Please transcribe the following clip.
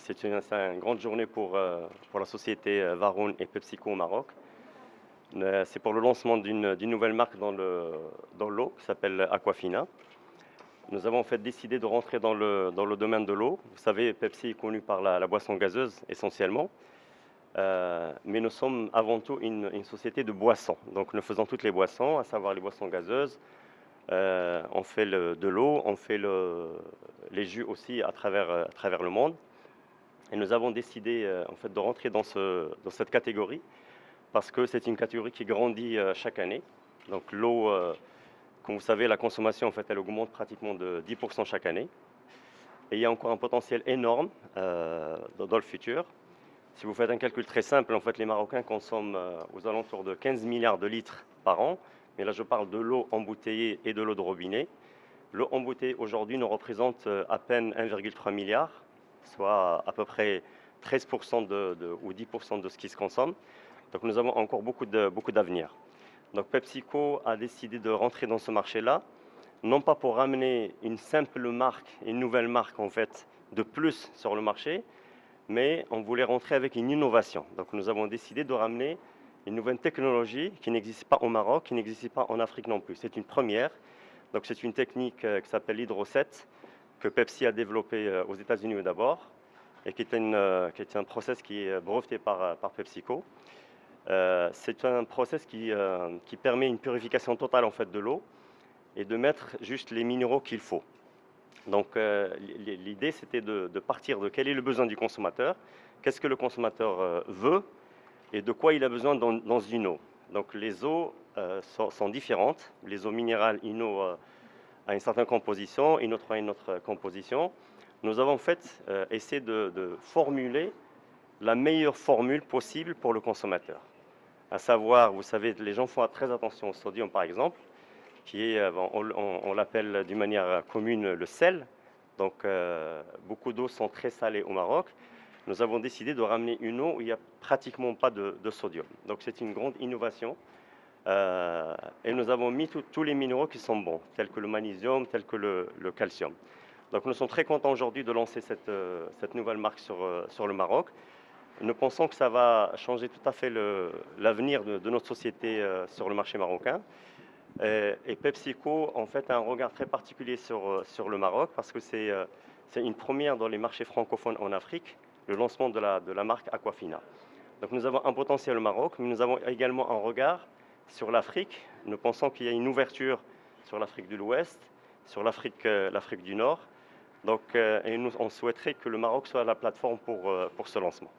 C'est une grande journée pour la société Varun et PepsiCo au Maroc. C'est pour le lancement d'une nouvelle marque dans l'eau qui s'appelle Aquafina. Nous avons en fait décidé de rentrer dans le domaine de l'eau. Vous savez, Pepsi est connu par la boisson gazeuse essentiellement, mais nous sommes avant tout une société de boissons. Donc nous faisons toutes les boissons, à savoir les boissons gazeuses. On fait de l'eau, on fait les jus aussi à travers le monde. Et nous avons décidé en fait de rentrer dans cette catégorie parce que c'est une catégorie qui grandit chaque année. Donc l'eau, comme vous savez, la consommation en fait elle augmente pratiquement de 10% chaque année. Et il y a encore un potentiel énorme dans le futur. Si vous faites un calcul très simple, en fait les Marocains consomment aux alentours de 15 milliards de litres par an. Mais là je parle de l'eau embouteillée et de l'eau de robinet. L'eau embouteillée aujourd'hui nous représente à peine 1,3 milliard, soit à peu près 13% ou 10% de ce qui se consomme. Donc nous avons encore beaucoup d'avenir. Donc PepsiCo a décidé de rentrer dans ce marché-là, non pas pour ramener une simple marque, une nouvelle marque en fait, de plus sur le marché, mais on voulait rentrer avec une innovation. Donc nous avons décidé de ramener une nouvelle technologie qui n'existe pas au Maroc, qui n'existe pas en Afrique non plus. C'est une première. Donc c'est une technique qui s'appelle l'hydrocet, que Pepsi a développé aux États-Unis d'abord, et qui est un process qui est breveté par PepsiCo. C'est un process qui permet une purification totale en fait de l'eau et de mettre juste les minéraux qu'il faut. Donc l'idée c'était de partir de quel est le besoin du consommateur, qu'est-ce que le consommateur veut et de quoi il a besoin dans une eau. Donc les eaux sont différentes. Les eaux minérales, une eau a une certaine composition, une autre a une autre composition. Nous avons en fait essayé de formuler la meilleure formule possible pour le consommateur. À savoir, vous savez, les gens font très attention au sodium par exemple, qui est, on l'appelle d'une manière commune le sel. Donc beaucoup d'eaux sont très salées au Maroc. Nous avons décidé de ramener une eau où il n'y a pratiquement pas de sodium. Donc c'est une grande innovation. Et nous avons mis tous les minéraux qui sont bons, tels que le magnésium, tels que le calcium. Donc nous sommes très contents aujourd'hui de lancer cette nouvelle marque sur le Maroc. Nous pensons que ça va changer tout à fait l'avenir de notre société sur le marché marocain. Et PepsiCo en fait a un regard très particulier sur le Maroc parce que c'est une première dans les marchés francophones en Afrique, le lancement de la marque Aquafina. Donc nous avons un potentiel au Maroc, mais nous avons également un regard sur l'Afrique. Nous pensons qu'il y a une ouverture sur l'Afrique de l'Ouest, sur l'Afrique du Nord. Donc, et on souhaiterait que le Maroc soit la plateforme pour ce lancement.